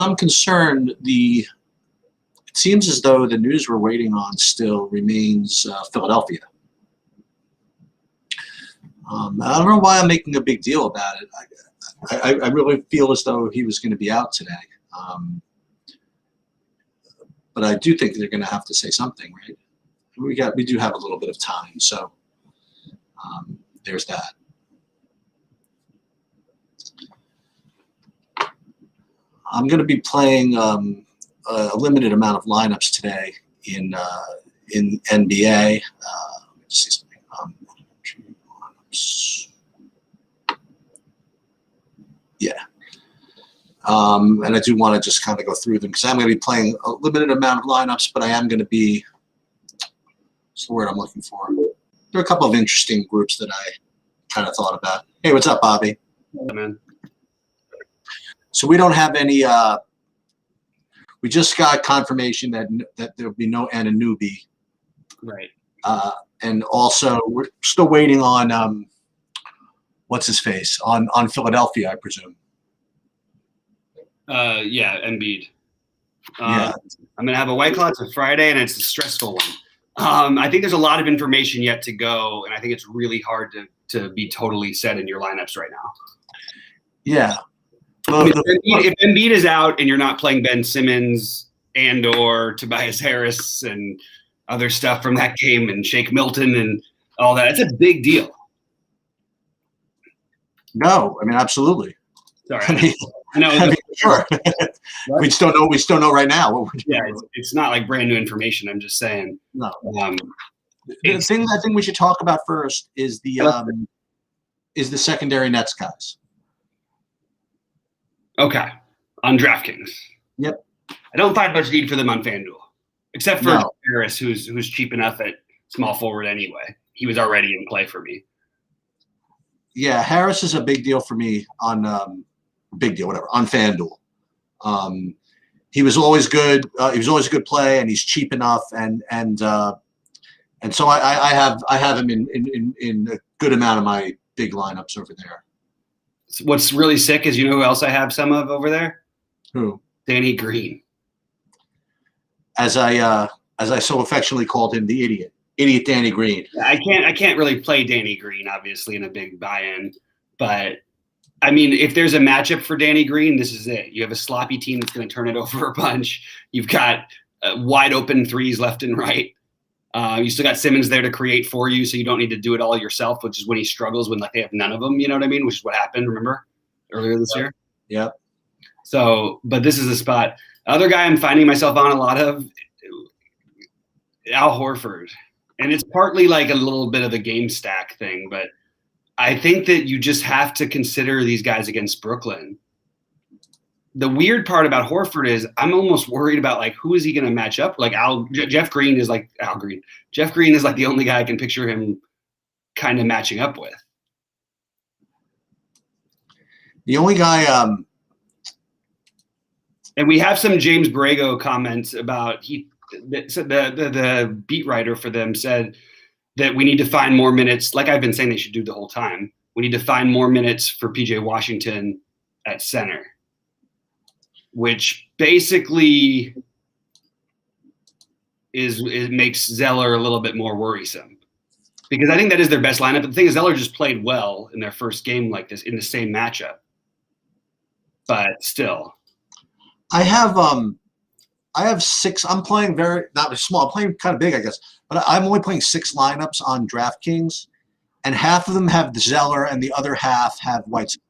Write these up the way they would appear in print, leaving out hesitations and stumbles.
I'm concerned, it seems as though the news we're waiting on still remains Philadelphia. I don't know why I'm making a big deal about it. I really feel as though he was going to be out today. But I do think they're going to have to say something, right? We do have a little bit of time, so there's that. I'm going to be playing a limited amount of lineups today in NBA. Let's see something. Yeah. And I do want to just kind of go through them because I'm going to be playing a limited amount of lineups, but I am going to be, what's the word I'm looking for? There are a couple of interesting groups that I kind of thought about. Hey, what's up, Bobby? Hey, man. So we don't have any, we just got confirmation that there'll be no Anunoby. Right. And also we're still waiting on, what's his face? On Philadelphia, I presume. Yeah, Embiid. Yeah. I'm going to have a White Claw. It's a Friday, and it's a stressful one. I think there's a lot of information yet to go, and I think it's really hard to be totally set in your lineups right now. Yeah. Well, if Embiid is out and you're not playing Ben Simmons and or Tobias Harris and other stuff from that game and Shake Milton and all that, it's a big deal. No, I mean, absolutely. Sorry. I mean, sure. we still know right now what we're doing. Yeah, it's not like brand new information. I'm just saying. No. The thing I think we should talk about first is the secondary Nets guys. Okay, on DraftKings. Yep. I don't find much need for them on FanDuel, except for Harris, who's cheap enough at small forward anyway. He was already in play for me. Yeah, Harris is a big deal for me on on FanDuel. He was always good. He was always a good play, and he's cheap enough, and so I have him in a good amount of my big lineups over there. What's really sick is, you know who else I have some of over there? Who? Danny Green. As I so affectionately called him, the idiot Danny Green. I can't really play Danny Green, obviously, in a big buy-in, but I mean, if there's a matchup for Danny Green, this is it. You have a sloppy team that's going to turn it over a bunch. You've got wide open threes left and right. You still got Simmons there to create for you, so you don't need to do it all yourself, which is when he struggles when like they have none of them. You know what I mean? Which is what happened, remember, earlier this year? Yeah. So, but this is a spot. Other guy I'm finding myself on a lot of, Al Horford. And it's partly like a little bit of a game stack thing, but I think that you just have to consider these guys against Brooklyn. The weird part about Horford is I'm almost worried about like who is he going to match up? Like Jeff Green is like Al Green. Jeff Green is like the only guy I can picture him kind of matching up with. The only guy and we have some James Borrego comments about the beat writer for them said that we need to find more minutes, like I've been saying they should do the whole time. We need to find more minutes for PJ Washington at center, which basically it makes Zeller a little bit more worrisome, because I think that is their best lineup. But the thing is, Zeller just played well in their first game like this in the same matchup, but still. I have 6. I'm playing not small. I'm playing kind of big, I guess. But I'm only playing 6 lineups on DraftKings, and half of them have Zeller, and the other half have Whiteside.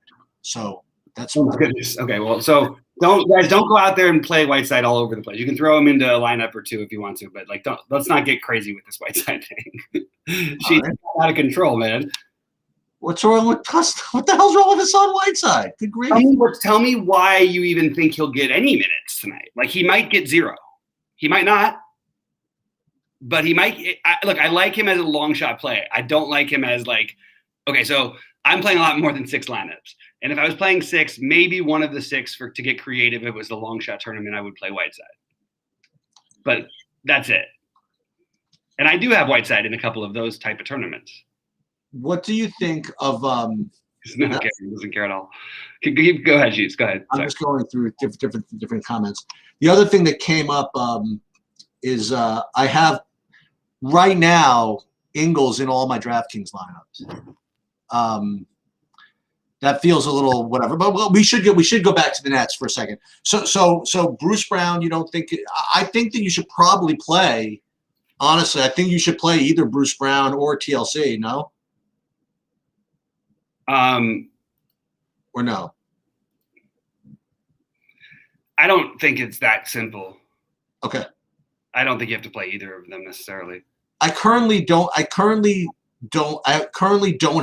So that's. Oh my goodness. Okay, well, so don't go out there and play Whiteside all over the place. You can throw him into a lineup or two if you want to, but like let's not get crazy with this Whiteside thing. She's out of control, man. What's wrong with what the hell's wrong with Hassan Whiteside? Good grief. Tell me why you even think he'll get any minutes tonight. Like, he might get 0. He might not. But he might. Look, I like him as a long shot play. I don't like him as like, okay, so I'm playing a lot more than 6 lineups. And if I was playing 6, maybe one of the 6 to get creative, if it was the long shot tournament, I would play Whiteside. But that's it. And I do have Whiteside in a couple of those type of tournaments. What do you think of He's not caring. He doesn't care at all. Go ahead, Jeeves. Go ahead. I'm Sorry. just going through different comments. The other thing that came up is I have right now Ingles in all my DraftKings lineups. That feels a little whatever, but we should go back to the Nets for a second. So Bruce Brown, you don't think? I think that you should probably play. Honestly, I think you should play either Bruce Brown or TLC. No. Or no? I don't think it's that simple. Okay. I don't think you have to play either of them necessarily. I currently don't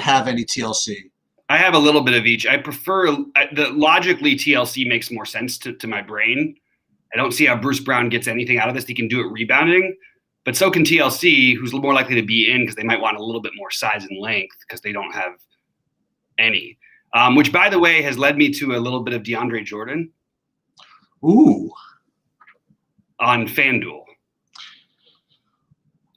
have any TLC. I have a little bit of each. I prefer logically TLC makes more sense to my brain. I don't see how Bruce Brown gets anything out of this. He can do it rebounding, but so can TLC, who's more likely to be in because they might want a little bit more size and length because they don't have any. Which, by the way, has led me to a little bit of DeAndre Jordan. Ooh. On FanDuel.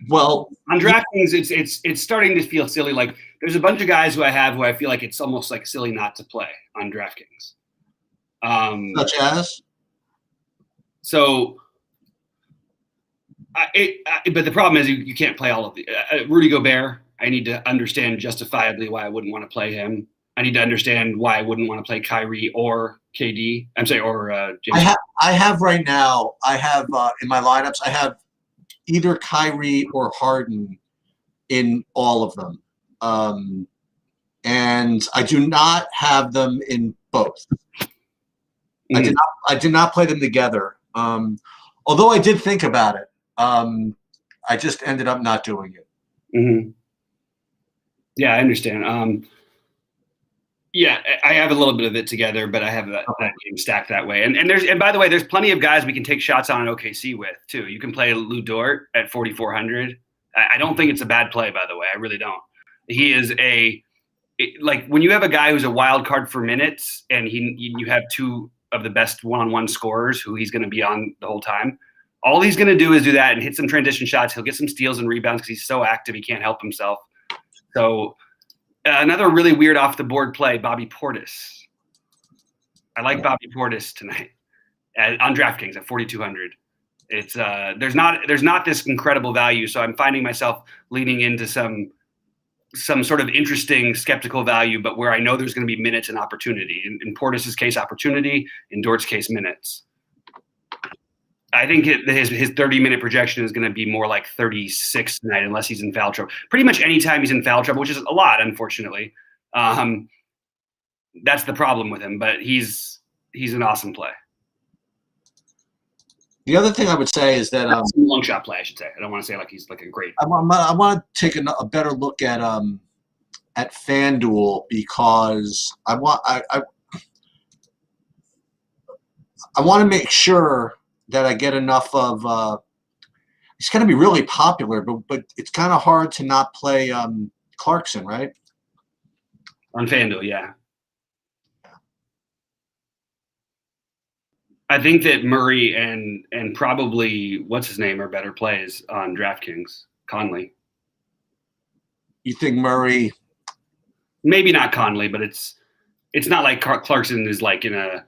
Well, on DraftKings, it's starting to feel silly. Like there's a bunch of guys who I feel like it's almost like silly not to play on DraftKings. Such as? So, but the problem is you can't play all of the Rudy Gobert. I need to understand justifiably why I wouldn't want to play him. I need to understand why I wouldn't want to play Kyrie or KD. I'm sorry, or James. I have right now. I have in my lineups. I have either Kyrie or Harden in all of them, and I do not have them in both. Mm-hmm. I did not play them together. Although I did think about it, I just ended up not doing it. Mm-hmm. Yeah, I understand. Yeah, I have a little bit of it together, but I have that game stacked that way. And by the way, there's plenty of guys we can take shots on in OKC with too. You can play Lou Dort at 4,400. I don't think it's a bad play, by the way. I really don't. He is like when you have a guy who's a wild card for minutes, and you have two of the best one-on-one scorers who he's going to be on the whole time. All he's going to do is do that and hit some transition shots. He'll get some steals and rebounds because he's so active he can't help himself. So. Another really weird off the board play, Bobby Portis. I like Bobby Portis tonight on DraftKings at 4,200. It's there's not this incredible value, so I'm finding myself leaning into some sort of interesting skeptical value, but where I know there's going to be minutes and opportunity. In Portis's case, opportunity. In Dort's case, minutes. I think his 30-minute projection is going to be more like 36 tonight, unless he's in foul trouble. Pretty much anytime he's in foul trouble, which is a lot, unfortunately. That's the problem with him, but he's an awesome play. The other thing I would say is that long shot play, I should say. I don't want to say like he's like a great. I want to take a better look at FanDuel because I want to make sure that I get enough of it's going to be really popular, but it's kind of hard to not play Clarkson, right? On FanDuel, yeah. I think that Murray and probably what's his name are better plays on DraftKings. Conley. You think Murray? Maybe not Conley, but it's not like Clarkson is like in a.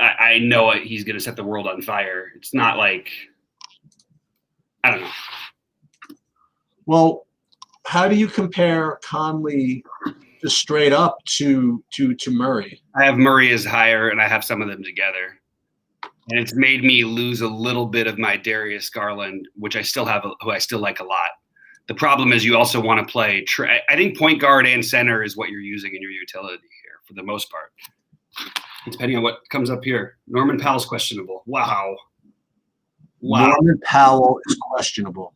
I know he's going to set the world on fire. It's not like, I don't know. Well, how do you compare Conley just straight up to Murray? I have Murray as higher, and I have some of them together. And it's made me lose a little bit of my Darius Garland, which I still have, who I still like a lot. The problem is you also want to play. I think point guard and center is what you're using in your utility here for the most part. Depending on what comes up here. Norman Powell's questionable. Wow. Norman Powell is questionable.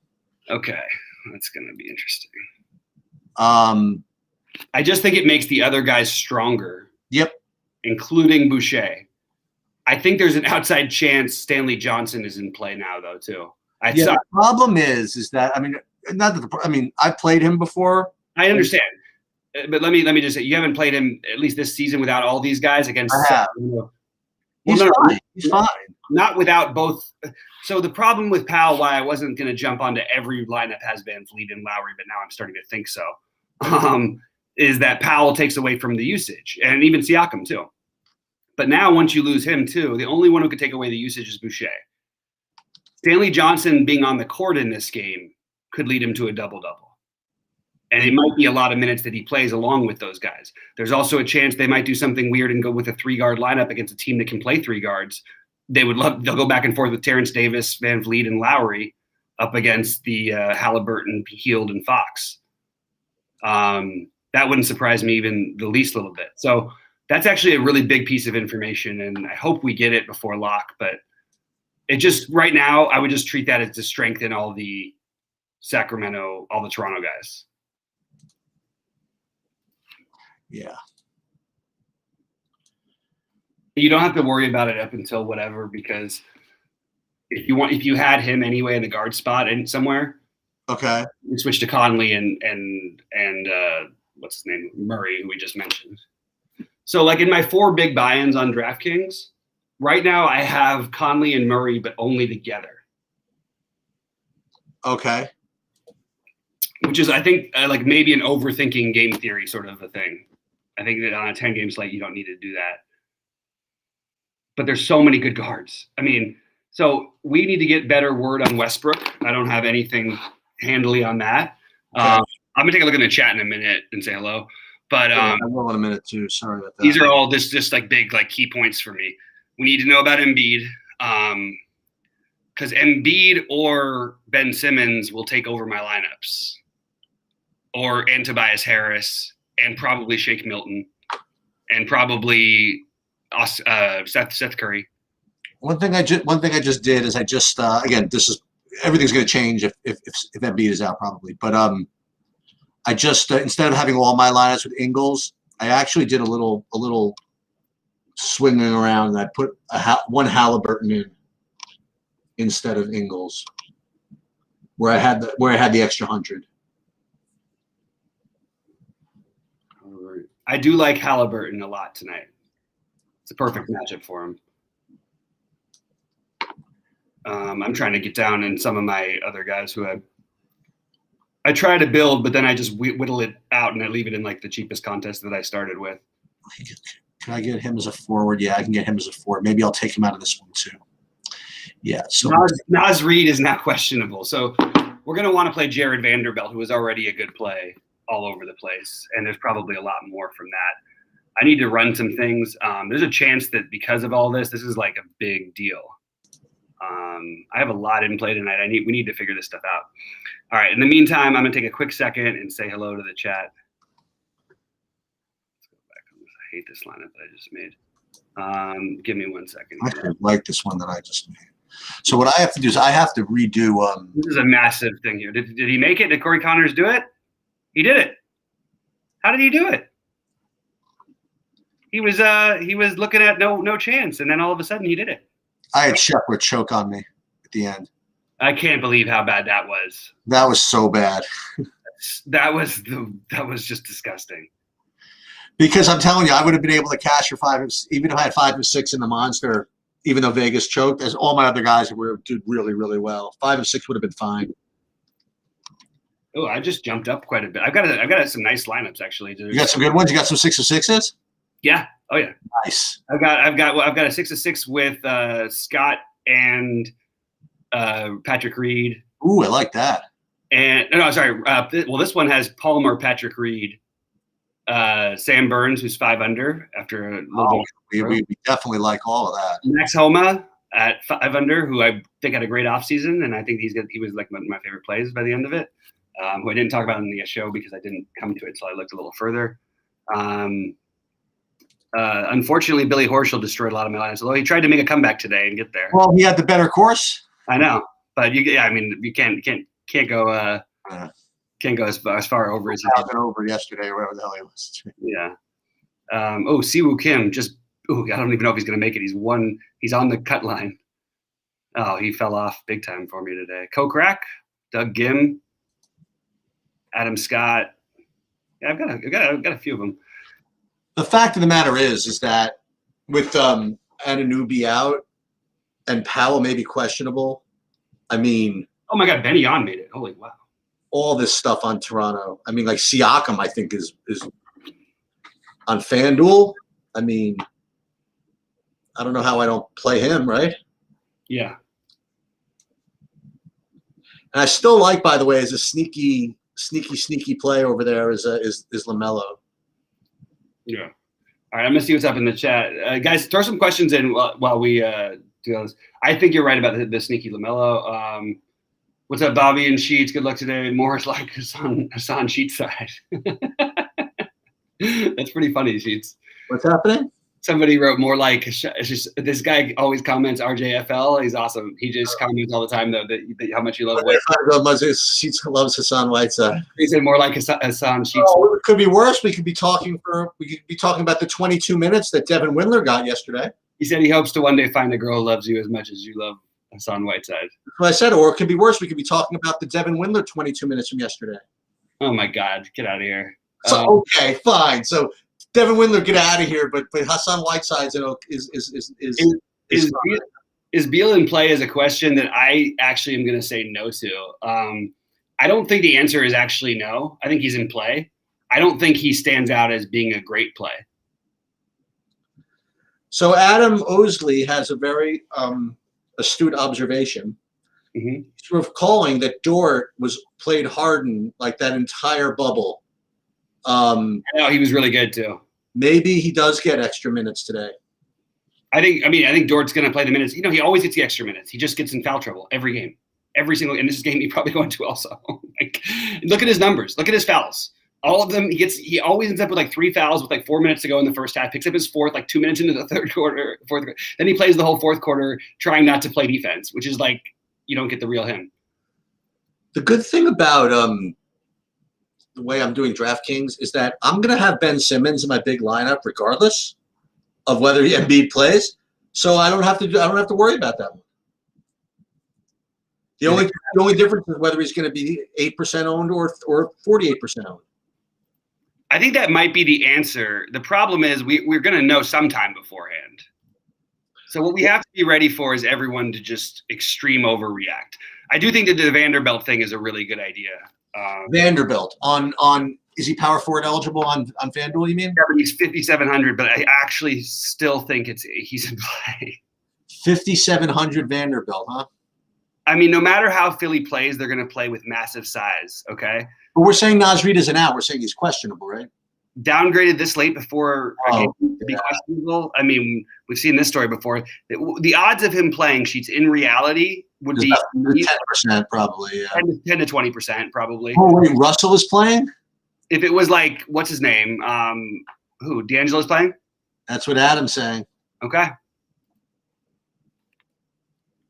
Okay. That's going to be interesting. I just think it makes the other guys stronger. Yep. Including Boucher. I think there's an outside chance Stanley Johnson is in play now, though, too. The problem is that, I've played him before. I understand. But let me just say, you haven't played him at least this season without all these guys against. I have. He's fine. Not without both. So the problem with Powell, why I wasn't going to jump onto every lineup has been VanVleet and Lowry, but now I'm starting to think so. is that Powell takes away from the usage, and even Siakam too. But now once you lose him too, the only one who could take away the usage is Boucher. Stanley Johnson being on the court in this game could lead him to a double-double. And it might be a lot of minutes that he plays along with those guys. There's also a chance they might do something weird and go with a 3-guard lineup against a team that can play 3 guards. They'll go back and forth with Terrence Davis, Van Vliet, and Lowry up against the Halliburton, Hield, and Fox. That wouldn't surprise me even the least little bit. So that's actually a really big piece of information, and I hope we get it before lock. But it just right now, I would just treat that as to strengthen all the Toronto guys. Yeah. You don't have to worry about it up until whatever, because if you had him anyway in the guard spot and somewhere, okay, you switch to Conley and what's his name, Murray, who we just mentioned. So like in my 4 big buy-ins on DraftKings, right now I have Conley and Murray, but only together. Okay. Which is, I think, like maybe an overthinking game theory sort of a thing. I think that on a 10-game slate, you don't need to do that. But there's so many good guards. I mean, so we need to get better word on Westbrook. I don't have anything handily on that. Okay. I'm going to take a look in the chat in a minute and say hello. But I will in a minute too. Sorry about that. These are all just like big like key points for me. We need to know about Embiid. Because Embiid or Ben Simmons will take over my lineups. And Tobias Harris, and probably Shake Milton, and probably Seth Curry. One thing I just did is again, everything's going to change if Embiid is out probably, but I just instead of having all my lineups with Ingles, I actually did a little swinging around, and I put one Halliburton in instead of Ingles, where I had the extra 100. I do like Halliburton a lot tonight. It's a perfect matchup for him. I'm trying to get down in some of my other guys who I try to build, but then I just whittle it out and I leave it in like the cheapest contest that I started with. Can I get him as a forward? Yeah, I can get him as a forward. Maybe I'll take him out of this one too. Yeah. So Naz Reid is now questionable. So we're going to want to play Jared Vanderbilt, who is already a good play all over the place. And there's probably a lot more from that. I need to run some things. There's a chance that because of all this is like a big deal. I have a lot in play tonight. We need to figure this stuff out. All right. In the meantime, I'm going to take a quick second and say hello to the chat. Let's go back. I hate this lineup that I just made. Give me 1 second. I actually like this one that I just made. So what I have to do is I have to redo. This is a massive thing here. Did he make it? Did Corey Connors do it? He did it. How did he do it? He was looking at no chance, and then all of a sudden he did it. I had Shepard choke on me at the end. I can't believe how bad that was. That was so bad. that was just disgusting. Because I'm telling you, I would have been able to cash for 5, even if I had 5 or 6 in the monster. Even though Vegas choked, as all my other guys did really, really well. 5 or 6 would have been fine. Oh, I just jumped up quite a bit. I've got some nice lineups actually. You got some good ones. You got some 6 or 6s. Yeah. Oh yeah. Nice. I've got a 6 of 6 with Scott and Patrick Reed. Ooh, I like that. And sorry. This one has Palmer, Patrick Reed, Sam Burns, who's 5 under after a little bit. We definitely like all of that. Max Homa at 5 under, who I think had a great offseason, and I think he was like one of my favorite plays by the end of it. Who I didn't talk about in the show because I didn't come to it, so I looked a little further. Unfortunately, Billy Horschel destroyed a lot of my lines, although he tried to make a comeback today and get there. Well, he had the better course. I know, but you can't go as far over as he did. Over yesterday or whatever the hell he was. Yeah. Siwoo Kim I don't even know if he's going to make it. He's on the cut line. Oh, he fell off big time for me today. Kokrak, Doug Gim, Adam Scott. Yeah, I've got a few of them. The fact of the matter is that with Anunoby out and Powell may be questionable, I mean, oh my God, Benny On made it. Holy wow! All this stuff on Toronto. I mean, like Siakam, I think is on FanDuel, I mean, I don't know how I don't play him, right? Yeah. And I still like, by the way, as a sneaky play over there is LaMelo. Yeah. All right, I'm gonna see what's up in the chat, guys. Throw some questions in while we do this. I think you're right about the sneaky LaMelo. What's up, Bobby and Sheets? Good luck today. More like Hassan Sheets side. That's pretty funny, Sheets. What's happening? Somebody wrote more like, it's just, this guy always comments RJFL. He's awesome. He just comments all the time, though, that how much you love Whiteside. Sheets loves Hassan Whiteside. He said more like Hassan Sheets. Oh, it could be worse. We could be talking about the 22 minutes that Devin Windler got yesterday. He said he hopes to one day find a girl who loves you as much as you love Hassan Whiteside. That's what I said. Or it could be worse. We could be talking about the Devin Windler 22 minutes from yesterday. Oh, my God. Get out of here. So, okay, fine. So, Devin Windler, get out of here. But Hassan Whiteside's is Beal in play is a question that I actually am going to say no to. I don't think the answer is actually no. I think he's in play. I don't think he stands out as being a great play. So Adam Osley has a very astute observation. Mm-hmm. Sort of calling that Dort played Harden like that entire bubble. No, he was really good too. Maybe he does get extra minutes today. I think Dort's going to play the minutes. He always gets the extra minutes. He just gets in foul trouble every game, every single. In this game, he probably going to also. Look at his numbers. Look at his fouls. All of them. He always ends up with like 3 fouls with like 4 minutes to go in the first half. Picks up his fourth like 2 minutes into the fourth quarter. Then he plays the whole fourth quarter trying not to play defense, which is like you don't get the real him. The good thing about the way I'm doing DraftKings is that I'm going to have Ben Simmons in my big lineup regardless of whether Embiid plays. So I don't have to worry about that one. The only difference is whether he's going to be 8% owned or 48% owned. I think that might be the answer. The problem is we're going to know sometime beforehand. So what we have to be ready for is everyone to just extreme overreact. I do think that the Vanderbilt thing is a really good idea. Vanderbilt on is he power forward eligible on FanDuel? You mean? Yeah, but he's 5,700. But I actually still think he's in play. 5,700 Vanderbilt, huh? I mean, no matter how Philly plays, they're going to play with massive size. Okay. But we're saying Naz Reid isn't out. We're saying he's questionable, right? Downgraded this late before a game to be questionable. I mean, we've seen this story before. The odds of him playing Sheets in reality would be 10% probably. Yeah. 10 to 20% probably. Oh wait, Russell is playing? If it was like, what's his name? Who? D'Angelo's playing? That's what Adam's saying. Okay.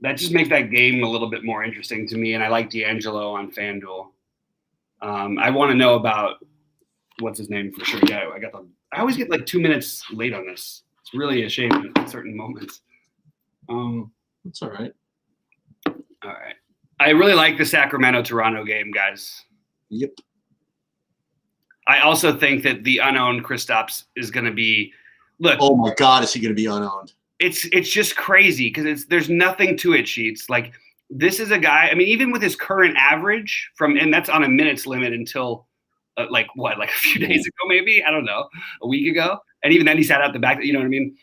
That just makes that game a little bit more interesting to me, and I like D'Angelo on FanDuel. I want to know about what's his name for sure. Yeah, I always get like 2 minutes late on this. It's really a shame at certain moments. That's all right. All right. I really like the Sacramento-Toronto game, guys. Yep. I also think that the unowned Kristaps is going to be – look. Oh, my God, is he going to be unowned? It's just crazy because there's nothing to it, Sheets. Like, this is a guy – I mean, even with his current average and that's on a minutes limit until like a few days ago maybe? I don't know. A week ago? And even then he sat out the back – you know what I mean?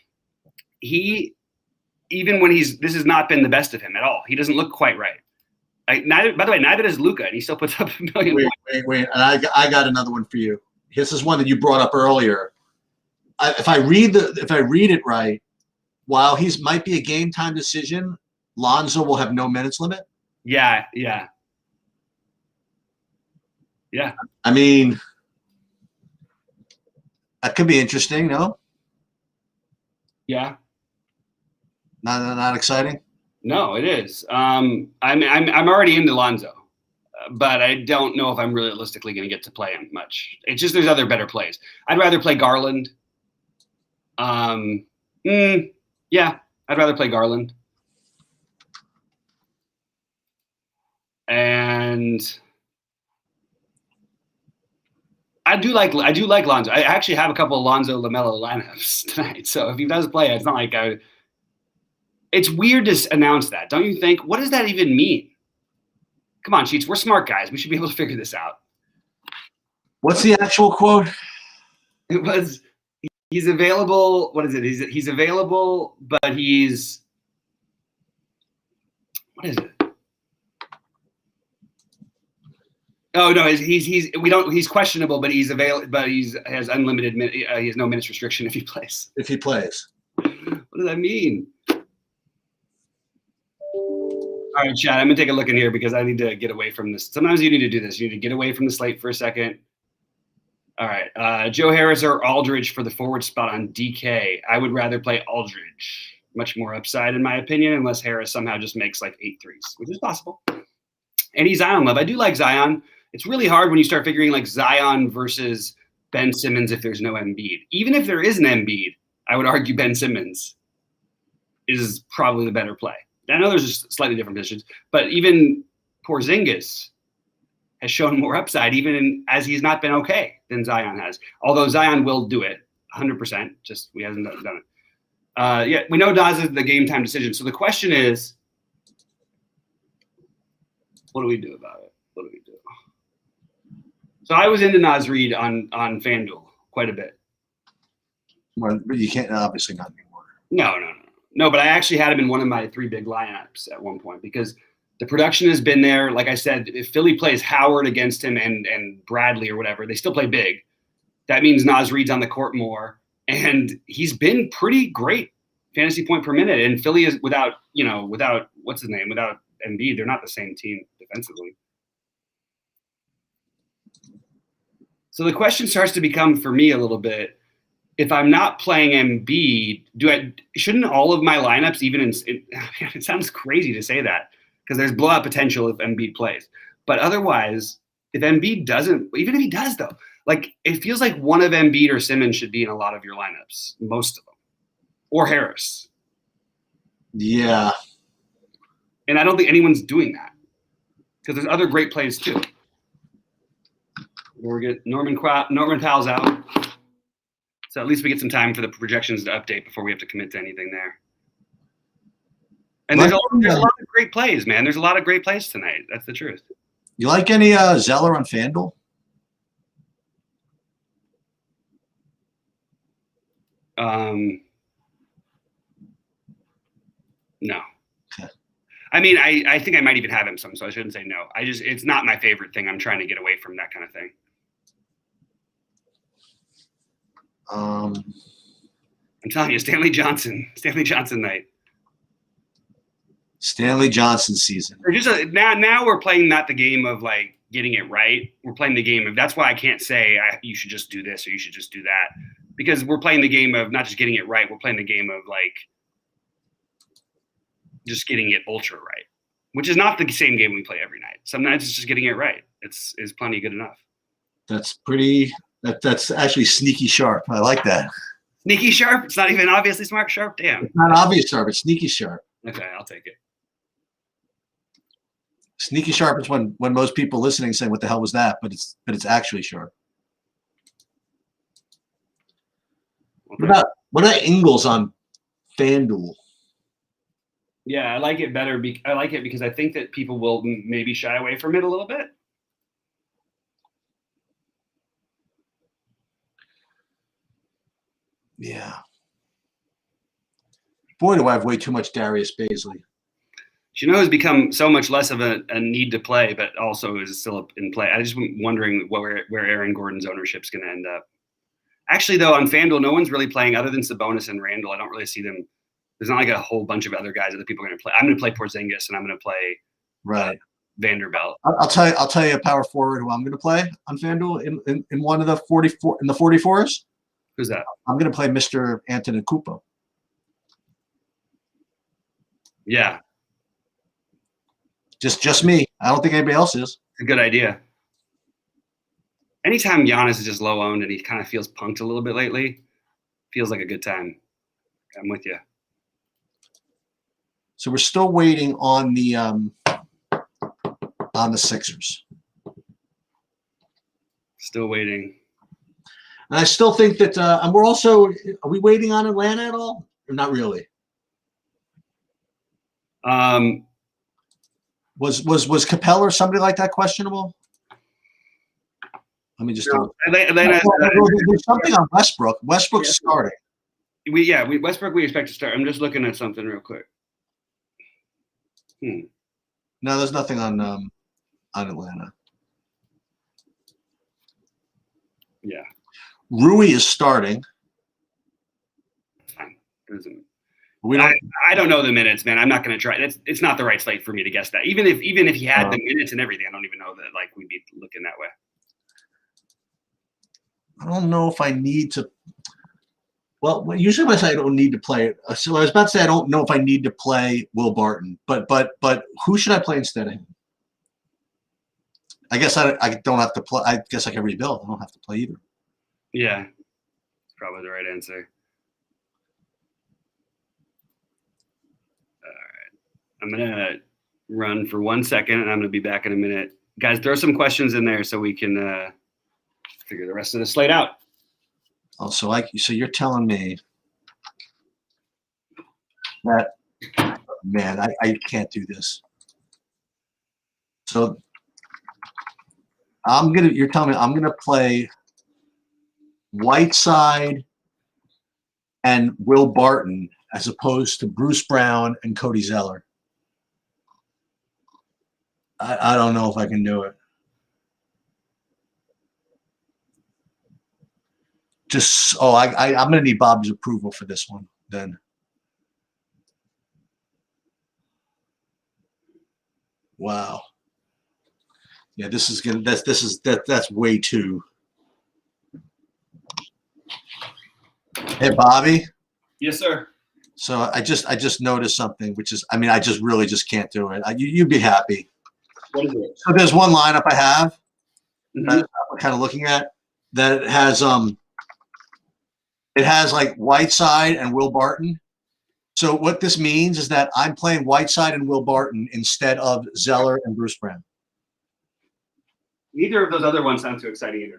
Even when this has not been the best of him at all. He doesn't look quite right. By the way, neither does Luka, and he still puts up a million. Wait. And I got another one for you. This is one that you brought up earlier. If I read it right, while he's might be a game time decision, Lonzo will have no minutes limit. Yeah. I mean, that could be interesting, no? Yeah. Not exciting. No, it is. I'm already into Lonzo, but I don't know if I'm realistically going to get to play him much. It's just there's other better plays. I'd rather play Garland. Yeah, I'd rather play Garland. And I do like Lonzo. I actually have a couple of Lonzo LaMelo lineups tonight. So if he does play, it's not like it's weird to announce that, don't you think? What does that even mean? Come on, Sheets. We're smart guys. We should be able to figure this out. What's the actual quote? It was He's available. What is it? He's available, but he's what is it? Oh no, he's questionable, but he's available. But has unlimited. He has no minutes restriction if he plays. If he plays. What does that mean? All right, Chad, I'm gonna take a look in here because I need to get away from this. Sometimes you need to do this. You need to get away from the slate for a second. All right, Joe Harris or Aldridge for the forward spot on DK. I would rather play Aldridge. Much more upside, in my opinion, unless Harris somehow just makes like 8 threes, which is possible. And he's Zion love. I do like Zion. It's really hard when you start figuring like Zion versus Ben Simmons if there's no Embiid. Even if there is an Embiid, I would argue Ben Simmons is probably the better play. I know there's just slightly different positions, but even Porzingis has shown more upside, even as he's not been okay than Zion has. Although Zion will do it 100%, just we hasn't done it. Yeah, we know Nas is the game time decision. So the question is, what do we do about it? What do we do? So I was into Naz Reid on FanDuel quite a bit. Well, but you can't, obviously not anymore. No, but I actually had him in one of my 3 big lineups at one point because the production has been there. Like I said, if Philly plays Howard against him and Bradley or whatever, they still play big. That means Naz Reid's on the court more. And he's been pretty great fantasy point per minute. And Philly is without what's his name, without Embiid, they're not the same team defensively. So the question starts to become for me a little bit, if I'm not playing Embiid, shouldn't all of my lineups, even it sounds crazy to say that because there's blowout potential if Embiid plays. But otherwise, if Embiid doesn't, even if he does though, like it feels like one of Embiid or Simmons should be in a lot of your lineups, most of them, or Harris. Yeah. And I don't think anyone's doing that because there's other great plays too. We're good. Norman Powell's out. So at least we get some time for the projections to update before we have to commit to anything there. And there's a lot of great plays, man. There's a lot of great plays tonight. That's the truth. You like any Zeller on FanDuel? No. Okay. I mean, I think I might even have him some, so I shouldn't say no. It's not my favorite thing. I'm trying to get away from that kind of thing. I'm telling you, Stanley Johnson night. Stanley Johnson season. Now we're playing not the game of like getting it right. We're playing the game of, that's why I can't say you should just do this or you should just do that, because we're playing the game of not just getting it right. We're playing the game of like just getting it ultra right, which is not the same game we play every night. Sometimes it's just getting it right. It's plenty good enough. That's actually sneaky sharp. I like that. Sneaky sharp? It's not even obviously smart sharp? Damn. It's not obvious sharp. It's sneaky sharp. Okay, I'll take it. Sneaky sharp is when most people listening say, "What the hell was that?" But it's actually sharp. Okay. What about Ingles on FanDuel? Yeah, I like it better. I like it because I think that people will maybe shy away from it a little bit. Yeah. Boy, do I have way too much Darius Bazley. Has become so much less of a need to play, but also is still in play. I just wondering where Aaron Gordon's ownership is going to end up. Actually, though, on FanDuel, no one's really playing other than Sabonis and Randall. I don't really see them. There's not like a whole bunch of other guys that people are going to play. I'm going to play Porzingis and I'm going to play Vanderbilt. I'll tell you a power forward who I'm going to play on FanDuel in one of the 44s. Who's that? I'm going to play Mr. Anthony Kupo. Yeah. Just me. I don't think anybody else is. It's a good idea. Anytime Giannis is just low owned and he kind of feels punked a little bit lately, feels like a good time. I'm with you. So we're still waiting on the Sixers. Still waiting. And I still think that and are we waiting on Atlanta at all? Or not really? Was Capella or somebody like that questionable? Let me just No, do Atlanta. it. There's something on Westbrook. Westbrook's starting. Westbrook we expect to start. I'm just looking at something real quick. No, there's nothing on Atlanta. Yeah. Rui is starting. Fine. We don't. I don't know the minutes, man. I'm not going to try. It's not the right slate for me to guess that. Even if he had the minutes and everything, I don't even know that like we'd be looking that way. I don't know if I need to. Well, usually when I say I don't need to play it, so I was about to say I don't know if I need to play Will Barton, but who should I play instead of him? I guess I don't have to play. I guess I can rebuild. I don't have to play either. Yeah, that's probably the right answer. All right, I'm gonna run for 1 second, and I'm gonna be back in a minute. Guys, throw some questions in there so we can figure the rest of the slate out. Oh, so you're telling me that, man, I can't do this. So you're telling me I'm gonna play Whiteside and Will Barton as opposed to Bruce Brown and Cody Zeller. I don't know if I can do it. I'm gonna need Bob's approval for this one then. Wow. Yeah, that's way too. Hey, Bobby. Yes, sir. So I just noticed something, which is, I just really just can't do it. You'd be happy. What is it? So there's one lineup I have Mm-hmm. that I'm kind of looking at that it has like Whiteside and Will Barton. So what this means is that I'm playing Whiteside and Will Barton instead of Zeller and Bruce Brown. Neither of those other ones sound too exciting either.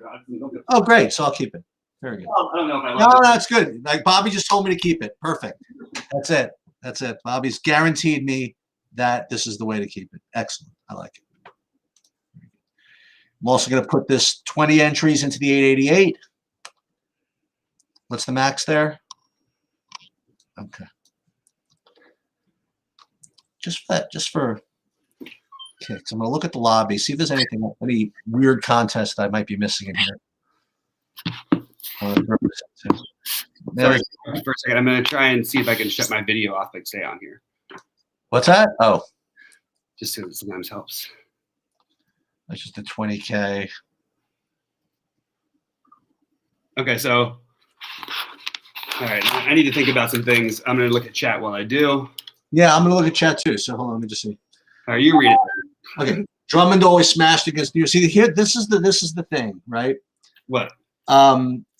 Oh, great. So I'll keep it. Very good. I don't know if I No, love it. that's good. Like Bobby just told me to keep it. Perfect. That's it. That's it. Bobby's guaranteed me that this is the way to keep it. Excellent. I like it. I'm also going to put this 20 entries into the 888. What's the max there? Okay. Just for kicks. I'm going to look at the lobby, see if there's any weird contest that I might be missing in here. Sorry, for a second, I'm going to try and see if I can shut my video off, but stay on here. What's that? Oh. Just so it sometimes helps. That's just a 20K. Okay, so, all right, I need to think about some things. I'm going to look at chat while I do. Yeah, I'm going to look at chat too. So hold on, let me just see. All right, you read it. Okay. Drummond always smashed against New York. See, here, this is the thing, right? What?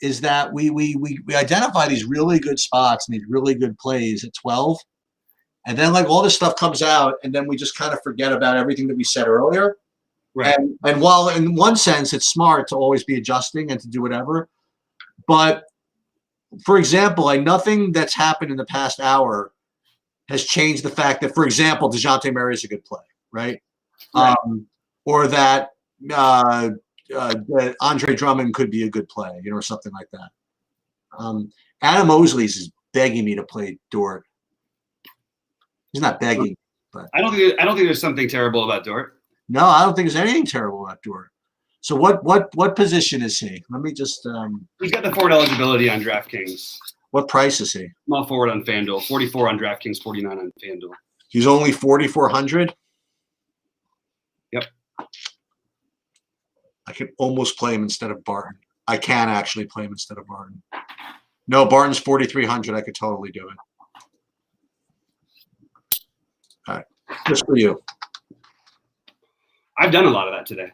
Is that we identify these really good spots and these really good plays at 12. And then like all this stuff comes out, and then we just kind of forget about everything that we said earlier. Right. And while in one sense it's smart to always be adjusting and to do whatever, but for example, like nothing that's happened in the past hour has changed the fact that, for example, DeJounte Murray is a good play, right? Or that Andre Drummond could be a good play, or something like that. Adam Mosley's is begging me to play Dort. He's not begging, but I don't think there's something terrible about Dort. No, I don't think there's anything terrible about Dort. So what position is he? Let me just. He's got the forward eligibility on DraftKings. What price is he? Small forward on FanDuel, 44 on DraftKings, 49 on FanDuel. He's only 4,400. Yep. I can almost play him instead of Barton. I can actually play him instead of Barton. No, Barton's 4,300. I could totally do it. All right, just for you. I've done a lot of that today.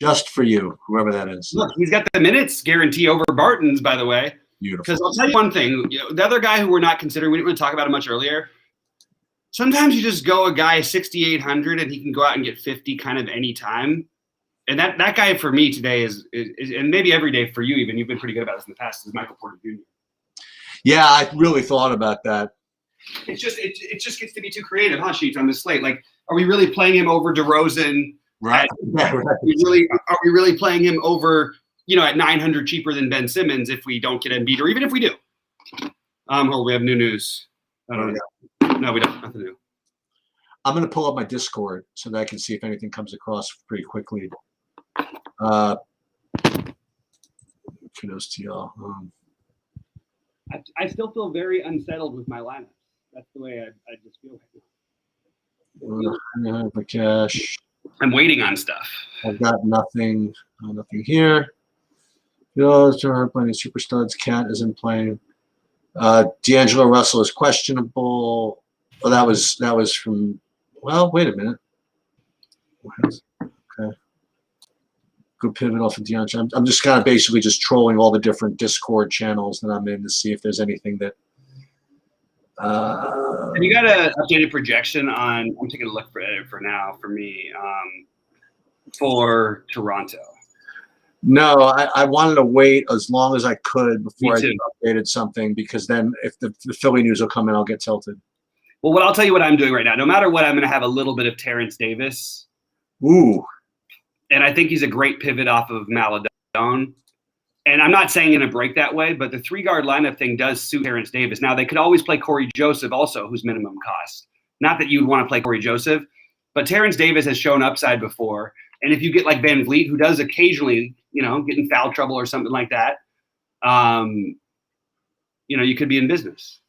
Just for you, whoever that is. Look, he's got the minutes guarantee over Barton's, by the way. Beautiful. Because I'll tell you one thing. The other guy who we're not considering, we didn't really talk about it much earlier. Sometimes you just go a guy 6,800 and he can go out and get 50 kind of any time. And that guy for me today is and maybe every day for you even, you've been pretty good about this in the past, is Michael Porter Jr. Yeah, I really thought about that. It just gets to be too creative, huh, Sheets, on this slate? Like, are we really playing him over DeRozan? Right. Are we really playing him over at 900 cheaper than Ben Simmons if we don't get Embiid, or even if we do. We have new news. I don't know. No, we don't. Nothing new. I'm going to pull up my Discord so that I can see if anything comes across pretty quickly. Kudos to y'all. I still feel very unsettled with my lineups. That's the way I just feel right now. Cash. I'm waiting on stuff. I've got nothing here. Those are playing super studs. Cat isn't playing. D'Angelo Russell is questionable. Oh, that was from. Well, wait a minute. Okay. Good pivot off of DeAndre. I'm just kind of basically just trolling all the different Discord channels that I'm in to see if there's anything that. Have you got an updated projection on? I'm taking a look for it for now for me for Toronto. No, I wanted to wait as long as I could before I updated something, because then if the Philly news will come in, I'll get tilted. Well, I'll tell you what I'm doing right now. No matter what, I'm going to have a little bit of Terrence Davis. Ooh. And I think he's a great pivot off of Maladone. And I'm not saying in a break that way, but the 3-guard lineup thing does suit Terrence Davis. Now, they could always play Corey Joseph also, who's minimum cost. Not that you'd want to play Corey Joseph, but Terrence Davis has shown upside before. And if you get like Van Vliet, who does occasionally, get in foul trouble or something like that, you could be in business.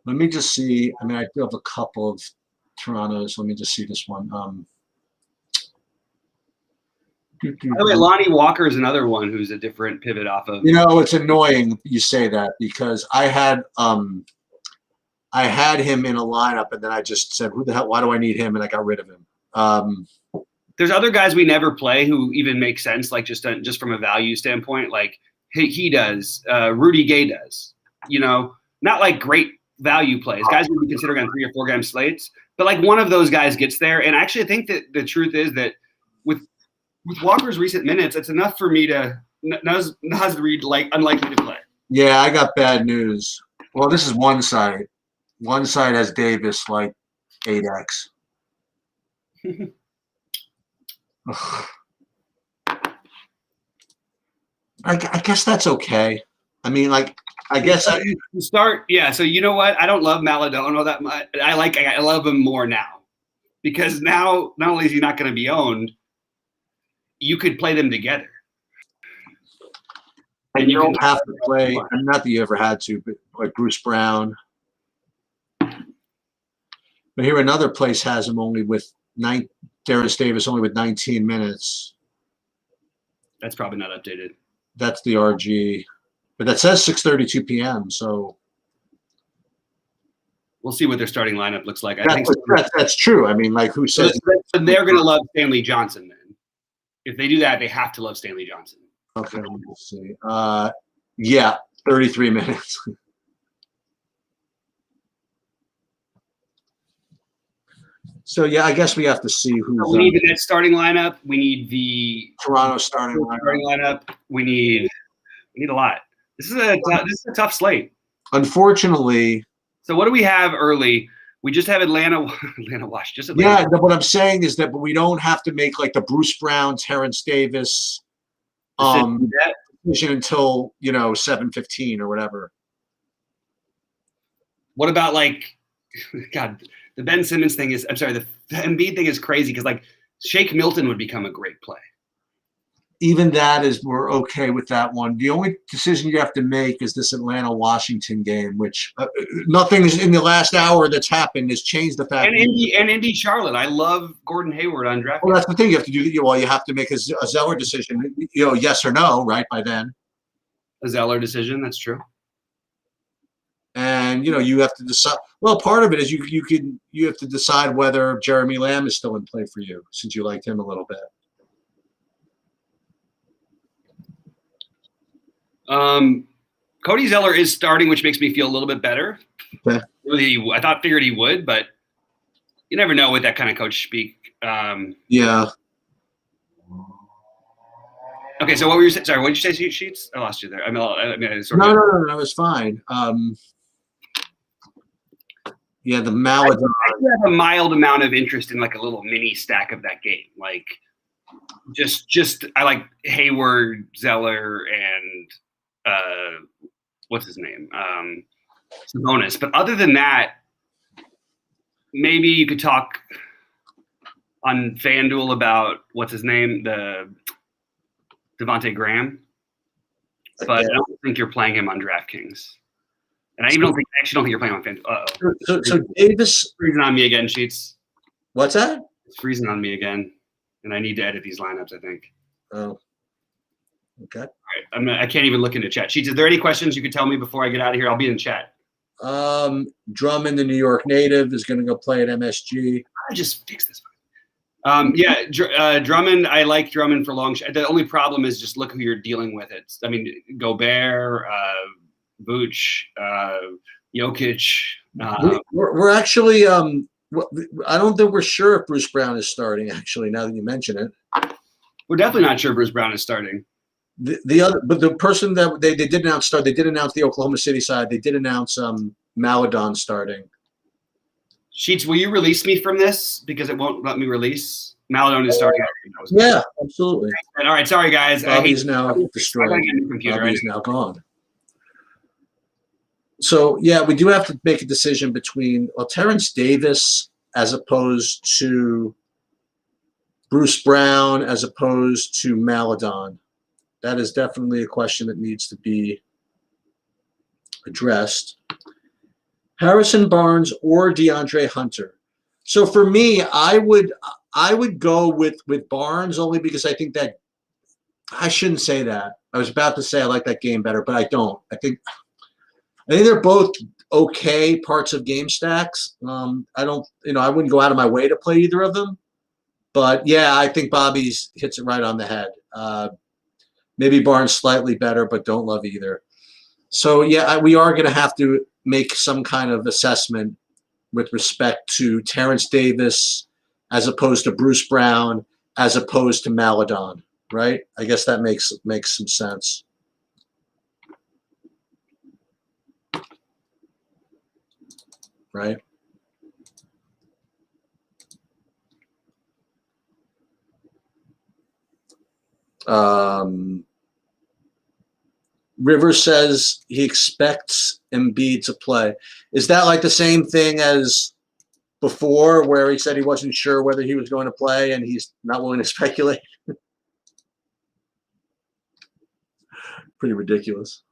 Let me just see. I mean, I do have a couple of Torontos. Let me just see this one. By the way, Lonnie Walker is another one who's a different pivot off of. It's annoying you say that, because I had him in a lineup, and then I just said, "Who the hell? Why do I need him?" And I got rid of him. There's other guys we never play who even make sense, like just from a value standpoint. Like he does, Rudy Gay does. Not like great value plays. Guys would be considered on 3 or 4 game slates, but like one of those guys gets there. And actually, I think that the truth is that with Walker's recent minutes, it's enough for me to Naz Reid unlikely to play. Yeah, I got bad news. Well, this is one side. One side has Davis like 8x. I guess that's okay. I mean, I guess start. Yeah. So you know what? I don't love Maladone that much. I love him more now, because now not only is he not going to be owned, you could play them together. And you don't have to play. Not that you ever had to, but like Bruce Brown. But here another place has him only with Terrence Davis only with 19 minutes. That's probably not updated. That's the RG. But that says 6:32 p.m. So we'll see what their starting lineup looks like. That's true. I mean, like, who says? So they're going to love Stanley Johnson then. If they do that, they have to love Stanley Johnson. Okay, let me see. Yeah, 33 minutes. So yeah, I guess we have to see who's. We need the net starting lineup. We need the Toronto starting lineup. We need a lot. This is a tough slate. Unfortunately. So what do we have early? We just have Atlanta Wash. Just Atlanta. Yeah, what I'm saying is that we don't have to make like the Bruce Brown, Terrence Davis decision until 7:15 or whatever. What about God? The Ben Simmons thing is. I'm sorry. The Embiid thing is crazy because Shake Milton would become a great play. Even that is, we're okay with that one. The only decision you have to make is this Atlanta-Washington game, which nothing is in the last hour that's happened has changed the fact. And Indy Charlotte. I love Gordon Hayward on draft. Well, that's the thing you have to do. Well, you have to make a Zeller decision. Yes or no, right? By then, a Zeller decision. That's true. And you have to decide. Well, part of it is you have to decide whether Jeremy Lamb is still in play for you, since you liked him a little bit. Cody Zeller is starting, which makes me feel a little bit better. Okay. I figured he would, but you never know with that kind of coach speak. Yeah. Okay, so what were you saying? Sorry, what did you say, Sheets? I lost you there. No, it's fine. Yeah, the Maladon. I have a mild amount of interest in a little mini stack of that game. Just I like Hayward, Zeller, and what's his name? Sabonis. But other than that, maybe you could talk on FanDuel about what's his name, the Devontae Graham. But I don't think you're playing him on DraftKings. And I actually don't think you're playing on FanDuel. Uh-oh. So Davis freezing on me again, Sheets. What's that? It's freezing on me again, and I need to edit these lineups, I think. Oh, okay. All right. I can't even look into chat. Sheets, is there any questions you could tell me before I get out of here? I'll be in chat. Drummond, the New York native, is going to go play at MSG. I just fix this. Drummond. I like Drummond for long. The only problem is just look who you're dealing with. Gobert, Vooch, Jokic. We're actually. I don't think we're sure if Bruce Brown is starting. Actually, now that you mention it, we're definitely not sure Bruce Brown is starting. But the person that they did announce start. They did announce the Oklahoma City side. They did announce Maladon starting. Sheets, will you release me from this because it won't let me release? Maladon is starting. Yeah, absolutely. All right, sorry guys. Bobby's now destroyed. Bobby's now gone. So yeah, we do have to make a decision between Terrence Davis as opposed to Bruce Brown as opposed to Maladon. That is definitely a question that needs to be addressed. Harrison Barnes or DeAndre Hunter. So for me, I would go with Barnes only because I think that I shouldn't say that. I was about to say I like that game better, but I don't. I think they're both okay parts of game stacks. I wouldn't go out of my way to play either of them. But yeah, I think Bobby's hits it right on the head. Maybe Barnes slightly better, but don't love either. So yeah, we are going to have to make some kind of assessment with respect to Terrence Davis as opposed to Bruce Brown as opposed to Maladon, right? I guess that makes some sense. Right? Rivers says he expects Embiid to play. Is that like the same thing as before where he said he wasn't sure whether he was going to play and he's not willing to speculate? Pretty ridiculous.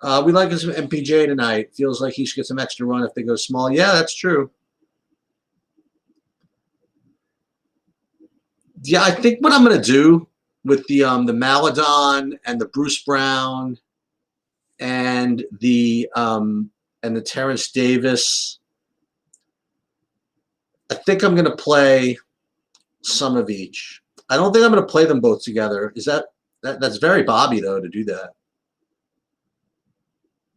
We like his MPJ tonight. Feels like he should get some extra run if they go small. Yeah, that's true. Yeah, I think what I'm going to do with the Maladon and the Bruce Brown and the Terrence Davis, I think I'm going to play some of each. I don't think I'm going to play them both together. Is that's very Bobby though to do that?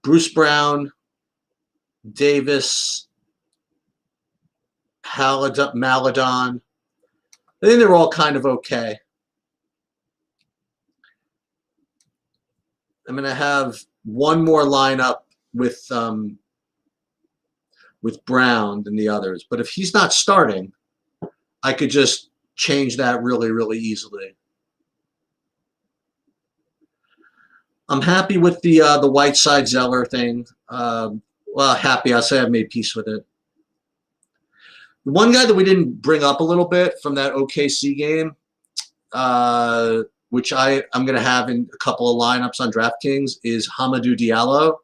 Bruce Brown, Davis, Maladon. I think they're all kind of okay. I'm going to have one more lineup with Brown than the others. But if he's not starting, I could just change that really, really easily. I'm happy with the Whiteside Zeller thing. Well, happy. I'll say I've made peace with it. One guy that we didn't bring up a little bit from that OKC game, which I'm going to have in a couple of lineups on DraftKings, is Hamidou Diallo.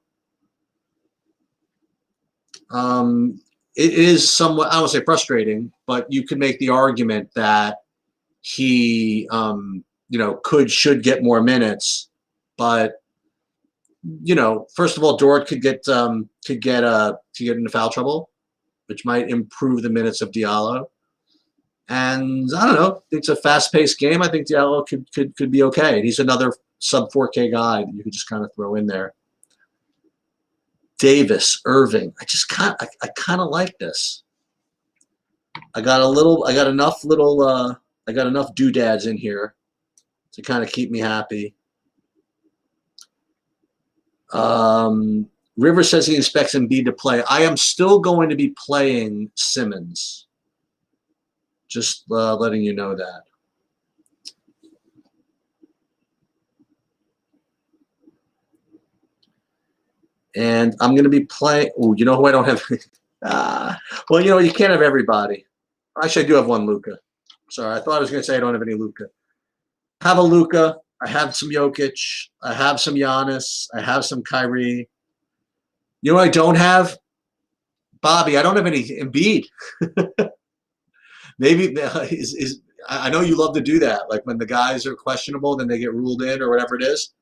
It is somewhat, I don't want to say frustrating, but you could make the argument that he, should get more minutes. But first of all, Dort could get into foul trouble, which might improve the minutes of Diallo. And I don't know. It's a fast-paced game. I think Diallo could be okay. He's another sub 4K guy that you could just kind of throw in there. Davis, Irving. I kind of like this. I got enough doodads in here to kind of keep me happy. River says he expects Embiid to play. I am still going to be playing Simmons. Just letting you know that. And I'm going to be playing. Oh, you know who I don't have? Well, you know, you can't have everybody. Actually, I do have one Luka. Sorry, I thought I was going to say I don't have any Luka. I have a Luka. I have some Jokic. I have some Giannis. I have some Kyrie. You know what I don't have? Bobby. I don't have any Embiid. Maybe I know you love to do that. Like when the guys are questionable, then they get ruled in or whatever it is.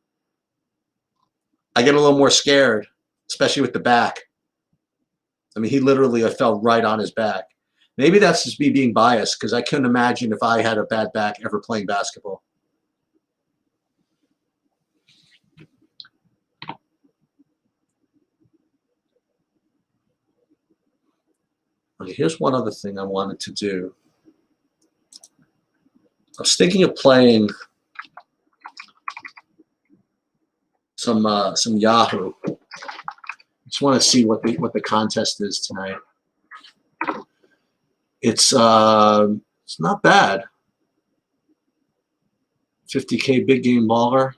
I get a little more scared, especially with the back. I mean, he literally fell right on his back. Maybe that's just me being biased because I couldn't imagine if I had a bad back ever playing basketball. Okay, here's one other thing I wanted to do. I was thinking of playing some Yahoo. Just want to see what the contest is tonight. It's not bad. 50K big game baller.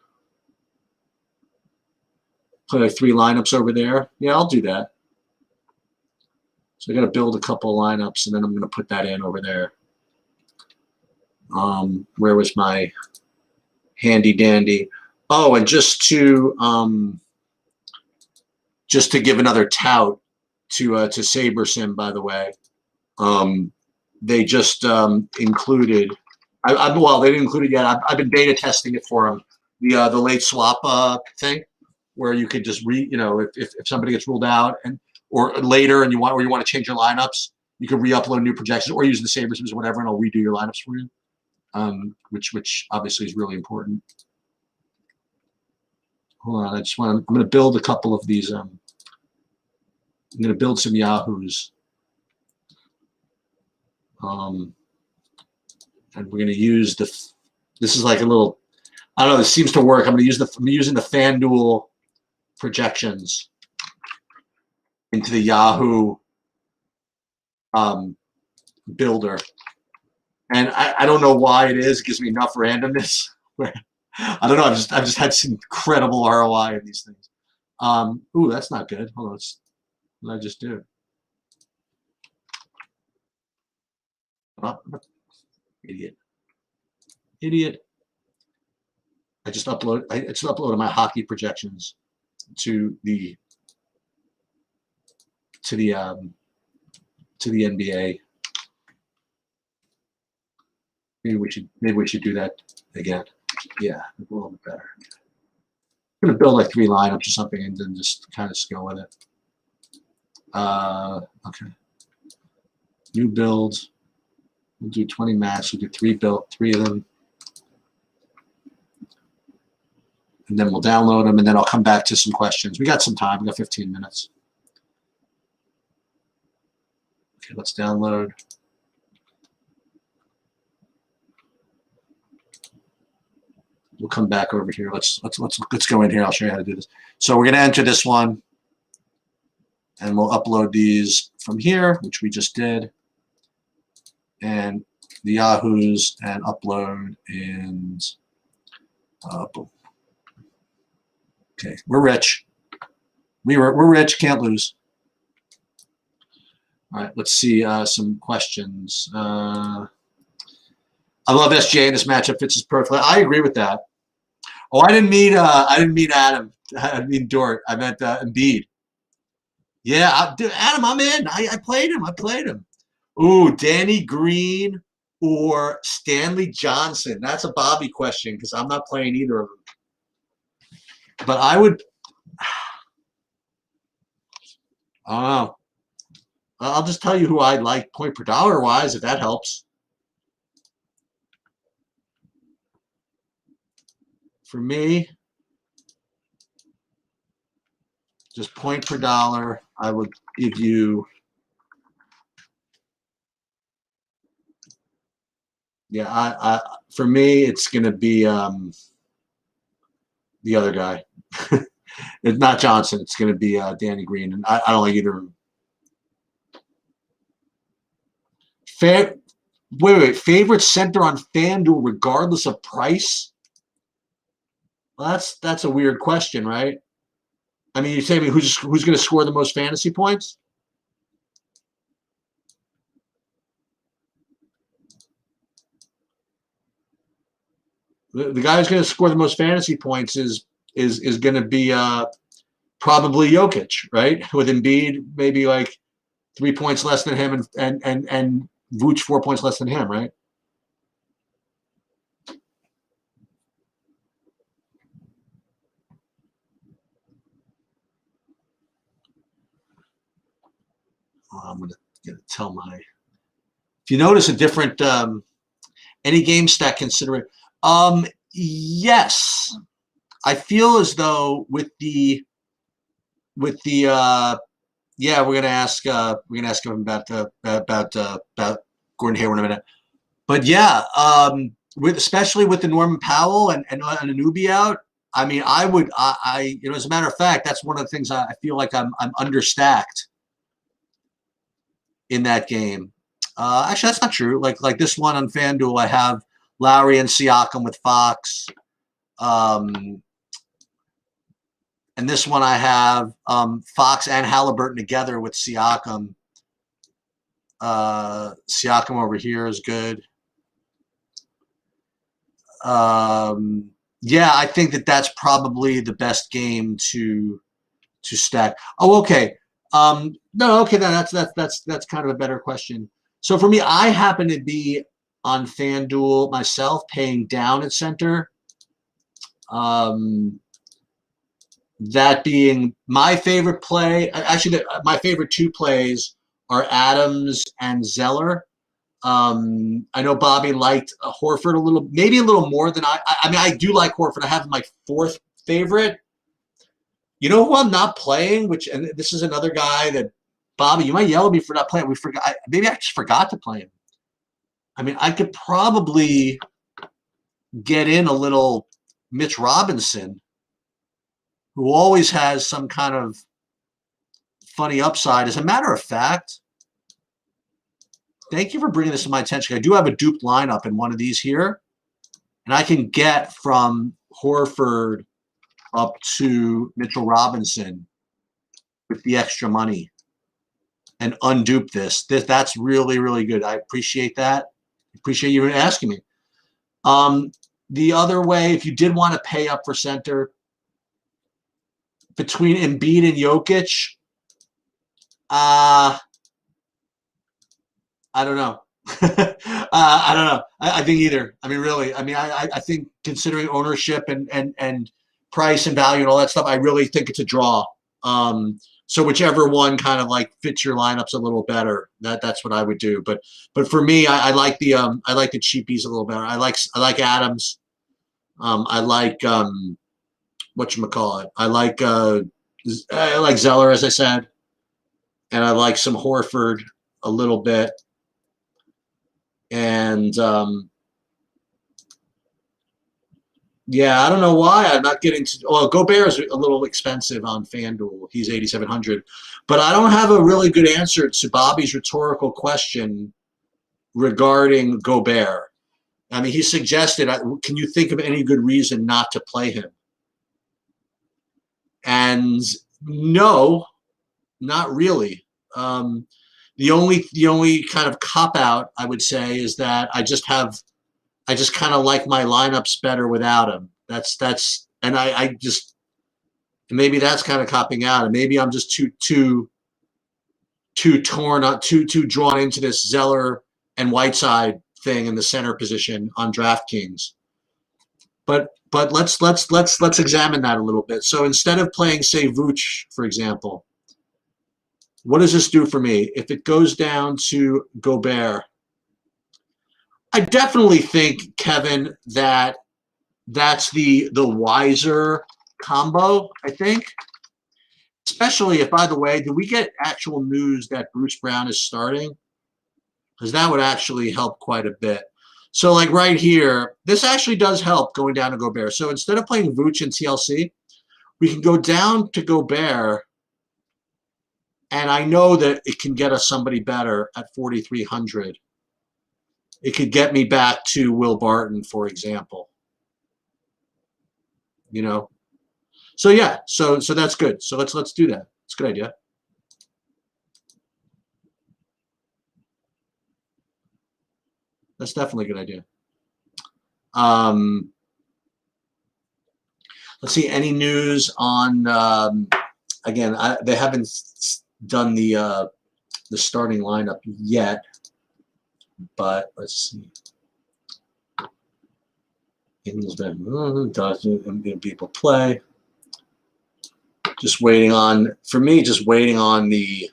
Play like 3 lineups over there. Yeah, I'll do that. So I got to build a couple lineups, and then I'm going to put that in over there. Where was my handy dandy? Oh, and just to give another tout to SaberSim, by the way. They just included. Well, they didn't include it yet. I've been beta testing it for them. The late swap thing, where you could just if somebody gets ruled out or later and you want to change your lineups, you can re-upload new projections or use the SaberSims or whatever, and I'll redo your lineups for you. Which obviously is really important. Hold on, I'm going to build a couple of these. I'm going to build some Yahoos. And we're going to use this is like a little, I don't know, this seems to work. I'm using the FanDuel projections into the Yahoo builder. And I don't know why it is. It gives me enough randomness. Where, I don't know. I've just had some incredible ROI in these things. Ooh, that's not good. Hold on. What did I just do? Idiot. I just uploaded my hockey projections to the NBA. Maybe we should do that again. Yeah, a little bit better. I'm gonna build like 3 lineups or something and then just kind of go with it. Okay. New builds. We'll do 20 max. We'll do 3 of them. And then we'll download them, and then I'll come back to some questions. We got some time. We got 15 minutes. Okay, let's download. We'll come back over here. Let's go in here. I'll show you how to do this. So we're going to enter this one, and we'll upload these from here, which we just did, and the Yahoos, and upload, and boom. Okay, we're rich. We're rich. Can't lose. All right, let's see some questions. I love SGA in this matchup. Fits us perfectly. I agree with that. Oh, I didn't mean Adam. I mean Dort. I meant Embiid. Yeah, Adam, I'm in. I played him. Ooh, Danny Green or Stanley Johnson. That's a Bobby question because I'm not playing either of them. But I would. I don't know. I'll just tell you who I like point per dollar wise, if that helps. For me, just point per dollar, I would give you. Yeah, for me, it's going to be the other guy. It's not Johnson. It's going to be Danny Green, and I don't like either of them. Wait. Favorite center on FanDuel regardless of price? Well, that's a weird question, right? I mean, you say me who's going to score the most fantasy points? The guy who's going to score the most fantasy points is going to be probably Jokic, right? With Embiid maybe like 3 points less than him, and Vooch 4 points less than him, right? I'm going to tell my. If you notice a different any game stack considering, yes, I feel as though with the yeah, we're gonna ask him about Gordon Hayward in a minute, but yeah, especially with the Norman Powell and Anunoby out. I mean, I as a matter of fact, that's one of the things I feel like I'm understacked in that game. Actually, that's not true. Like this one on FanDuel, I have Lowry and Siakam with Fox. And this one I have Fox and Halliburton together with Siakam. Siakam over here is good. Yeah, I think that's probably the best game to stack. Oh, okay. No, okay, that's kind of a better question. So for me, I happen to be on FanDuel myself, paying down at center. That being my favorite play. Actually, my favorite two plays are Adams and Zeller. I know Bobby liked Horford maybe a little more than I mean, I do like Horford. I have him my fourth favorite. You know who I'm not playing? And this is another guy that, Bobby, you might yell at me for not playing. Maybe I just forgot to play him. I mean, I could probably get in a little Mitch Robinson, who always has some kind of funny upside. As a matter of fact, thank you for bringing this to my attention. I do have a duped lineup in one of these here, and I can get from Horford up to Mitchell Robinson with the extra money and undupe this. That's really, really good. I appreciate that. Appreciate you asking me. The other way, if you did want to pay up for center, between Embiid and Jokic, I don't know. I don't know. I think either. I mean, really. I mean, I think considering ownership and price and value and all that stuff, I really think it's a draw. So whichever one kind of like fits your lineups a little better, that's what I would do. But for me, I like the cheapies a little better. I like Adams. I like whatchamacallit. I like Zeller, as I said, and I like some Horford a little bit. And yeah, I don't know why I'm not getting to. Well, Gobert is a little expensive on FanDuel. He's 8,700, but I don't have a really good answer to Bobby's rhetorical question regarding Gobert. I mean, he suggested, can you think of any good reason not to play him? And no, not really. The only kind of cop out I would say is that I just kind of like my lineups better without him. And I just, maybe that's kind of copping out, and maybe I'm just too torn, too drawn into this Zeller and Whiteside thing in the center position on DraftKings. But let's examine that a little bit. So instead of playing, say, Vooch, for example, what does this do for me? If it goes down to Gobert, I definitely think, Kevin, that's the wiser combo, I think. Especially if, by the way, do we get actual news that Bruce Brown is starting? Because that would actually help quite a bit. So like right here, this actually does help going down to Gobert. So instead of playing Vooch and TLC, we can go down to Gobert, and I know that it can get us somebody better at 4,300. It could get me back to Will Barton, for example. You know, so yeah, so that's good. So let's do that. It's a good idea. That's definitely a good idea. Let's see, any news on again, they haven't done the starting lineup yet, but let's see. People play. Just waiting on, for me, just waiting on the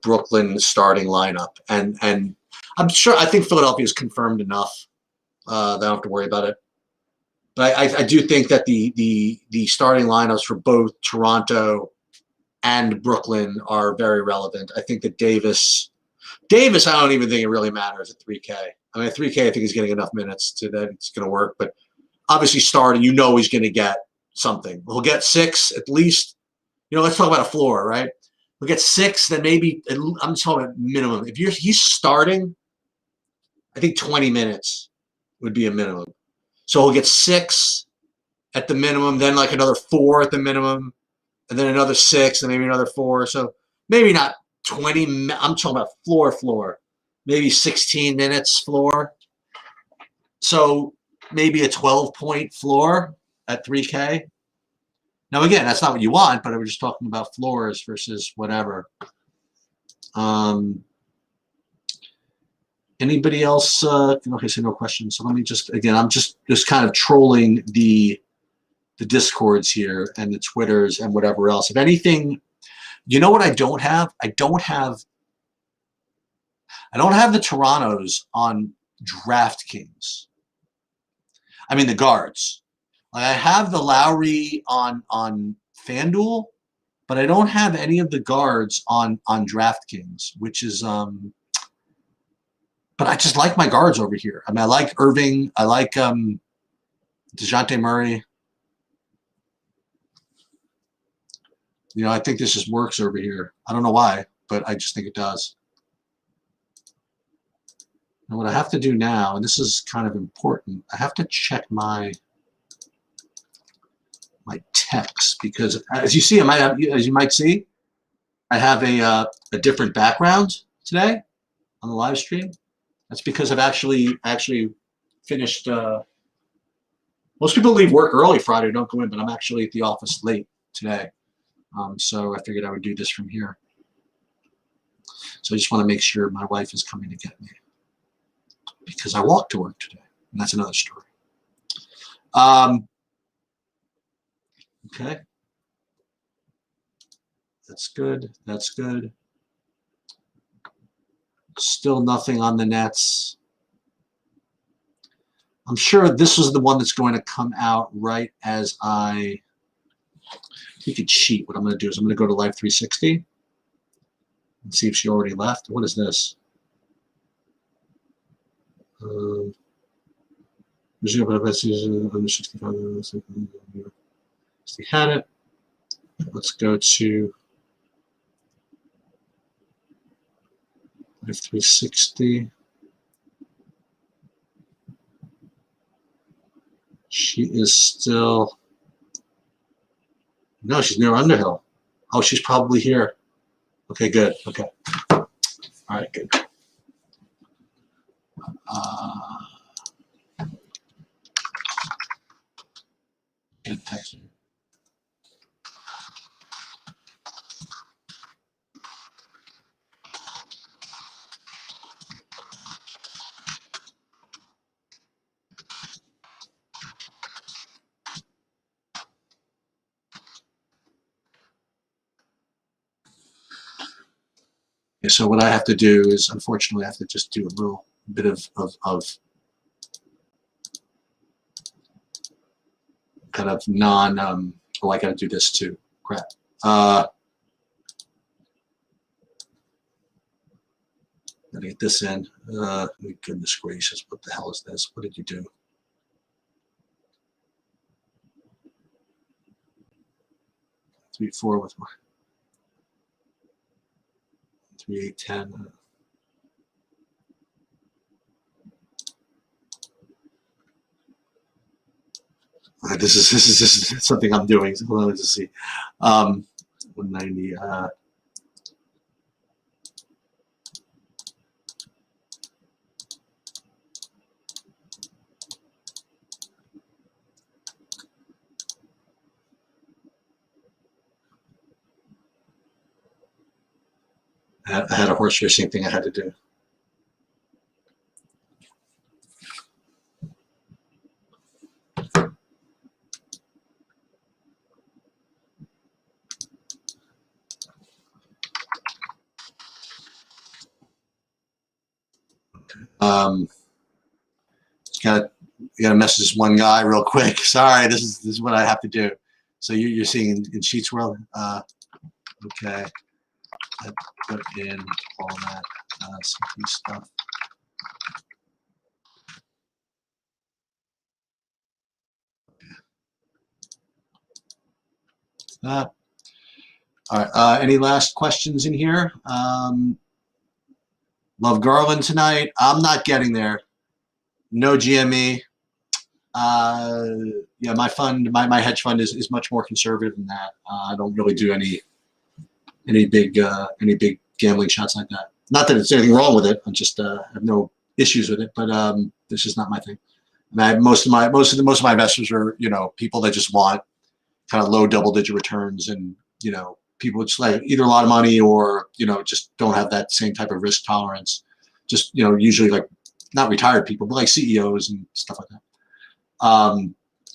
Brooklyn starting lineup, and I'm sure, I think Philadelphia is confirmed enough. They don't have to worry about it. But I do think that the starting lineups for both Toronto and Brooklyn are very relevant. I think that Davis, I don't even think it really matters at 3K. I mean, at 3K, I think he's getting enough minutes to that it's going to work. But obviously, starting, you know, he's going to get something. He'll get 6 at least. You know, let's talk about a floor, right? He'll get 6, then maybe, I'm talking about minimum. If he's starting, I think 20 minutes would be a minimum. So he'll get 6 at the minimum, then like another 4 at the minimum, and then another 6, and maybe another 4. So maybe not 20. I'm talking about floor. Maybe 16 minutes floor. So maybe a 12-point floor at 3K. Now, again, that's not what you want, but we're just talking about floors versus whatever. Anybody else? Okay, so no questions. So let me just, again, I'm just kind of trolling the Discords here and the Twitters and whatever else. If anything, you know what I don't have? I don't have the Torontos on DraftKings. I mean the guards. Like, I have the Lowry on FanDuel, but I don't have any of the guards on DraftKings, which is but I just like my guards over here. I mean, I like Irving. I like DeJounte Murray. You know, I think this just works over here. I don't know why, but I just think it does. And what I have to do now, and this is kind of important, I have to check my text, because as you see, as you might see, I have a different background today on the live stream. That's because I've actually finished. Most people leave work early Friday, don't go in, but I'm actually at the office late today. So I figured I would do this from here. So I just want to make sure my wife is coming to get me, because I walked to work today, and that's another story. Okay. That's good. That's good. Still nothing on the Nets. I'm sure this is the one that's going to come out right as you could cheat. What I'm going to do is I'm going to go to Live 360 and see if she already left. What is this? She had it. Let's go to Live 360. She is still. No, she's near Underhill. Oh, she's probably here. Okay, good. Okay. All right, good. Good text. Okay, so what I have to do is, unfortunately, I have to just do a little bit of kind of non. Oh, I got to do this too. Crap. Gotta get this in. Goodness gracious, what the hell is this? What did you do? 3-4 with 3-8-10. This is something I'm doing. So let me just see. 190. I had a horse racing thing I had to do. Gotta message this one guy real quick. Sorry, this is what I have to do. So you're seeing in Sheets World. Okay, I put in all that simply stuff. All right. Any last questions in here? Love Garland tonight. I'm not getting there. No GME. Yeah, my fund, my hedge fund is much more conservative than that. I don't really do any big gambling shots like that. Not that there's anything wrong with it. I just have no issues with it. But this is not my thing. And most of my investors are people that just want kind of low double-digit returns, and people just like either a lot of money or just don't have that same type of risk tolerance. Just usually like not retired people, but like CEOs and stuff like that.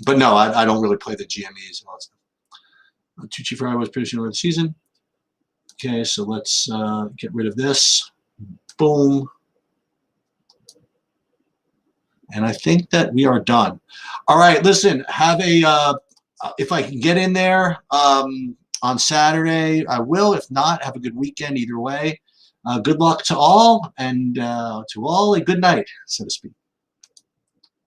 But no, I don't really play the GMEs and all that stuff. Tucci Ferrari was producing over the season. Okay, so let's get rid of this. Boom. And I think that we are done. All right, listen, have a, if I can get in there on Saturday, I will. If not, have a good weekend either way. Good luck to all, and to all a good night, so to speak.